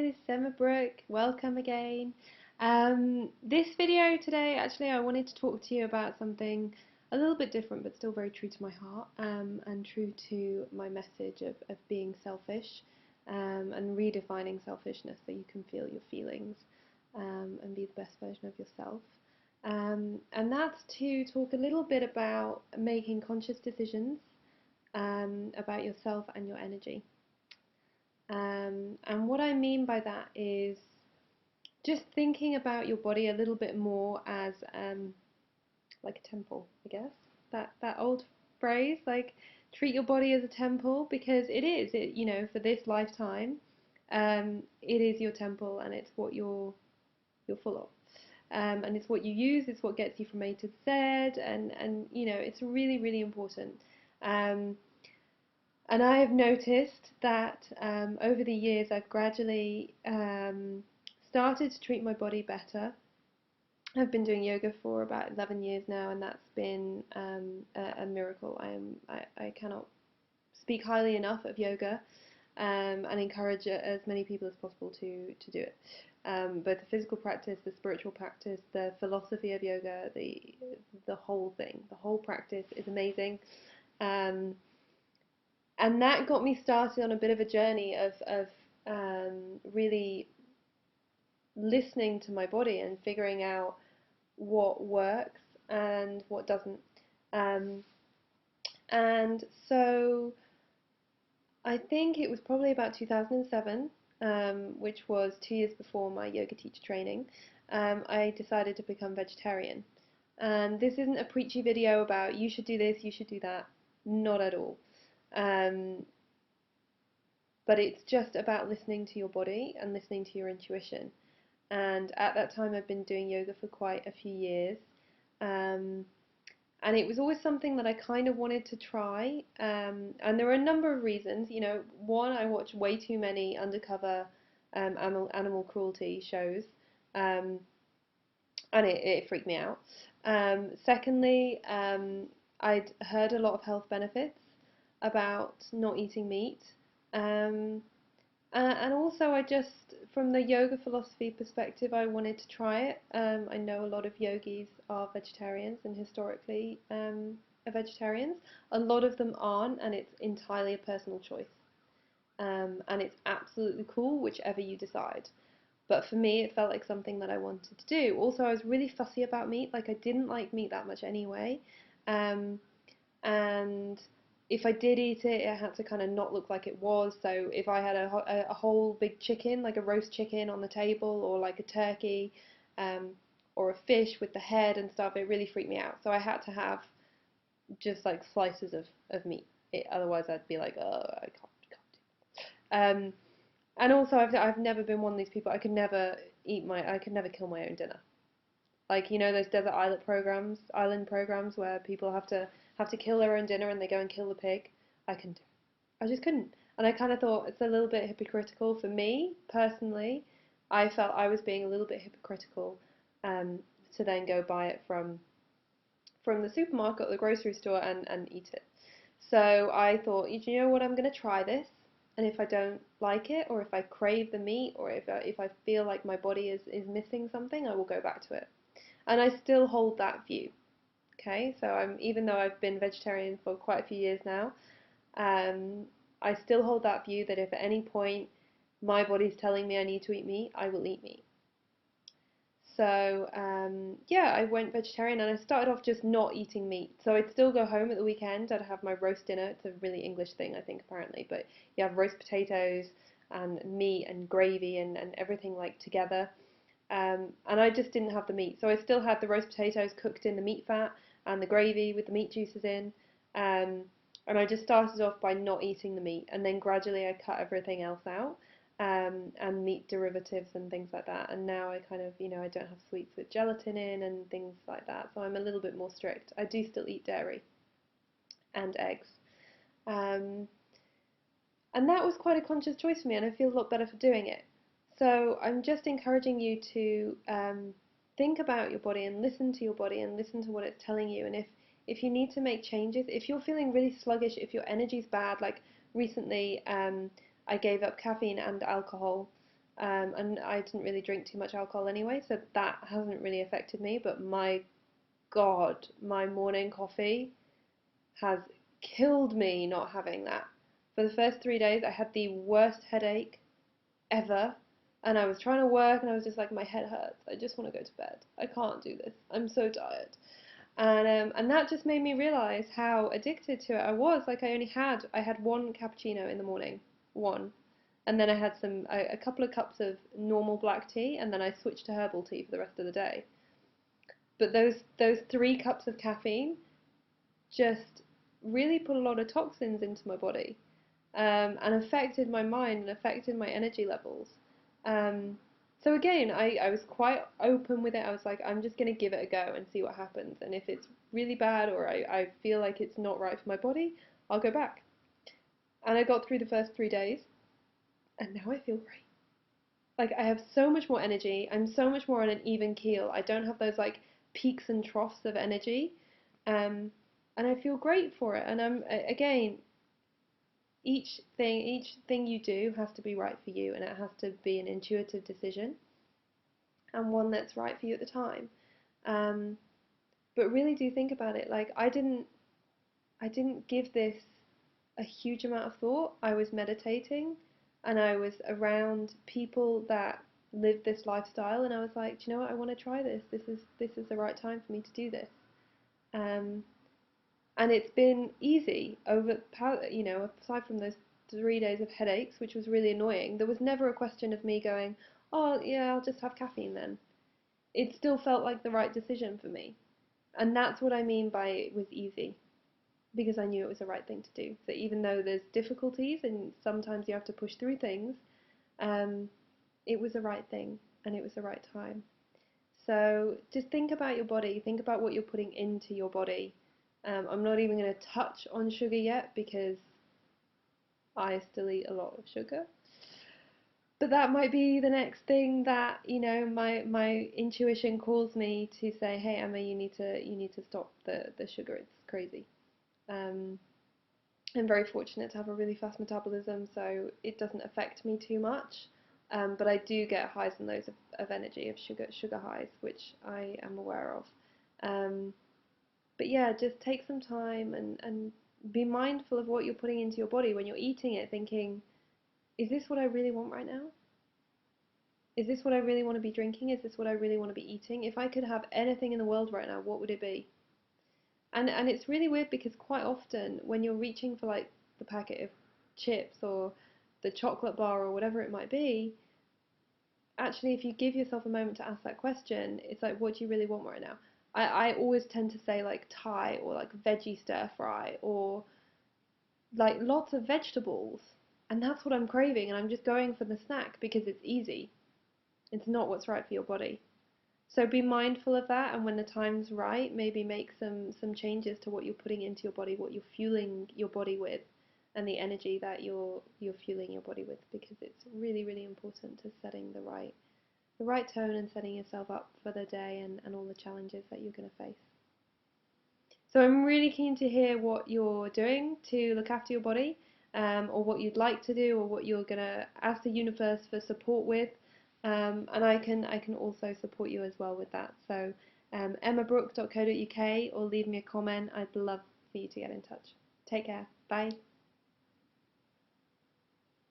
this is Emma Brooke. Welcome again. This video today, actually, I wanted to talk to you about something a little bit different, but still very true to my heart, and true to my message of being selfish, and redefining selfishness so you can feel your feelings, and be the best version of yourself. And that's to talk a little bit about making conscious decisions, about yourself and your energy. And what I mean by that is just thinking about your body a little bit more as like a temple, I guess. That old phrase, like treat your body as a temple, because it is. For this lifetime, it is your temple, and it's what you're full of. And it's what you use. It's what gets you from A to Z, and it's really, really important. And I have noticed that over the years I've gradually started to treat my body better. I've been doing yoga for about 11 years now, and that's been a miracle. I cannot speak highly enough of yoga, and encourage as many people as possible to do it. Both the physical practice, the spiritual practice, the philosophy of yoga, the whole thing, the whole practice is amazing. And that got me started on a bit of a journey of really listening to my body and figuring out what works and what doesn't. And so I think it was probably about 2007, which was 2 years before my yoga teacher training, I decided to become vegetarian. And this isn't a preachy video about you should do this, you should do that. Not at all. But it's just about listening to your body and listening to your intuition. And at that time, I'd been doing yoga for quite a few years. And it was always something that I kind of wanted to try. And there were a number of reasons. One, I watched way too many undercover animal cruelty shows. And it freaked me out. Secondly, I'd heard a lot of health benefits about not eating meat. And also, from the yoga philosophy perspective, I wanted to try it. I know a lot of yogis are vegetarians and historically are vegetarians. A lot of them aren't, and it's entirely a personal choice. And it's absolutely cool, whichever you decide. But for me, it felt like something that I wanted to do. Also, I was really fussy about meat. Like, I didn't like meat that much anyway. And if I did eat it, it had to kind of not look like it was. So if I had a whole big chicken, like a roast chicken on the table, or like a turkey, or a fish with the head and stuff, it really freaked me out. So I had to have just like slices of meat. Otherwise, I'd be like, oh, I can't do it. And also, I've never been one of these people. I could never kill my own dinner. Like, those desert island programs where people have to kill their own dinner and they go and kill the pig. I couldn't do it. I just couldn't. And I kind of thought it's a little bit hypocritical for me personally. I felt I was being a little bit hypocritical, to then go buy it from the supermarket or the grocery store and eat it. So I thought, you know what, I'm going to try this. And if I don't like it, or if I crave the meat, or if I feel like my body is missing something, I will go back to it. And I still hold that view. Okay, so even though I've been vegetarian for quite a few years now, I still hold that view that if at any point my body's telling me I need to eat meat, I will eat meat. So yeah, I went vegetarian, and I started off just not eating meat. So I'd still go home at the weekend. I'd have my roast dinner. It's a really English thing, I think, apparently. But you have roast potatoes and meat and gravy and everything like together. And I just didn't have the meat. So I still had the roast potatoes cooked in the meat fat and the gravy with the meat juices in. And I just started off by not eating the meat, and then gradually I cut everything else out, and meat derivatives and things like that. And now I kind of, I don't have sweets with gelatin in and things like that. So I'm a little bit more strict. I do still eat dairy and eggs. Um, and that was quite a conscious choice for me, and I feel a lot better for doing it. So I'm just encouraging you to think about your body and listen to your body and listen to what it's telling you. And if you need to make changes, if you're feeling really sluggish, if your energy's bad, like recently I gave up caffeine and alcohol And I didn't really drink too much alcohol anyway, so that hasn't really affected me. But my God, my morning coffee has killed me not having that. For the first 3 days, I had the worst headache ever. And I was trying to work and I was just like, my head hurts. I just want to go to bed. I can't do this. I'm so tired. And that just made me realize how addicted to it I was. Like I had one cappuccino in the morning, one, and then I had a couple of cups of normal black tea, and then I switched to herbal tea for the rest of the day. But those 3 cups of caffeine just really put a lot of toxins into my body, and affected my mind and affected my energy levels. Um, so again, I was quite open with it. I was like, I'm just going to give it a go and see what happens. And if it's really bad or I feel like it's not right for my body, I'll go back. And I got through the first 3 days, and now I feel great. Like I have so much more energy. I'm so much more on an even keel. I don't have those like peaks and troughs of energy. Um, and I feel great for it. And again, each thing you do has to be right for you, and it has to be an intuitive decision and one that's right for you at the time. Um, but really do think about it. Like I didn't give this a huge amount of thought. I was meditating and I was around people that live this lifestyle, and I was like, do you know what? I want to try this. This is the right time for me to do this. Um, and it's been easy aside from those 3 days of headaches, which was really annoying. There was never a question of me going, oh yeah, I'll just have caffeine then. It still felt like the right decision for me, and that's what I mean by it was easy, because I knew it was the right thing to do. So even though there's difficulties and sometimes you have to push through things, um, it was the right thing and it was the right time. So just think about your body, think about what you're putting into your body. I'm not even going to touch on sugar yet because I still eat a lot of sugar. But that might be the next thing that, my intuition calls me to say, hey Emma, you need to stop the sugar. It's crazy. Um, I'm very fortunate to have a really fast metabolism, so it doesn't affect me too much. But I do get highs and lows of energy, of sugar highs, which I am aware of. Um, but yeah, just take some time and be mindful of what you're putting into your body when you're eating it, thinking, is this what I really want right now? Is this what I really want to be drinking? Is this what I really want to be eating? If I could have anything in the world right now, what would it be? And it's really weird because quite often when you're reaching for like the packet of chips or the chocolate bar or whatever it might be, actually if you give yourself a moment to ask that question, it's like, what do you really want right now? I always tend to say like Thai or like veggie stir fry or like lots of vegetables. And that's what I'm craving, and I'm just going for the snack because it's easy. It's not what's right for your body. So be mindful of that, and when the time's right, maybe make some changes to what you're putting into your body, what you're fueling your body with, and the energy that you're fueling your body with, because it's really really important to setting the right tone and setting yourself up for the day and all the challenges that you're going to face. So I'm really keen to hear what you're doing to look after your body, or what you'd like to do, or what you're gonna ask the universe for support with, and I can also support you as well with that. So emmabrook.co.uk, or leave me a comment. I'd love for you to get in touch. Take care. Bye.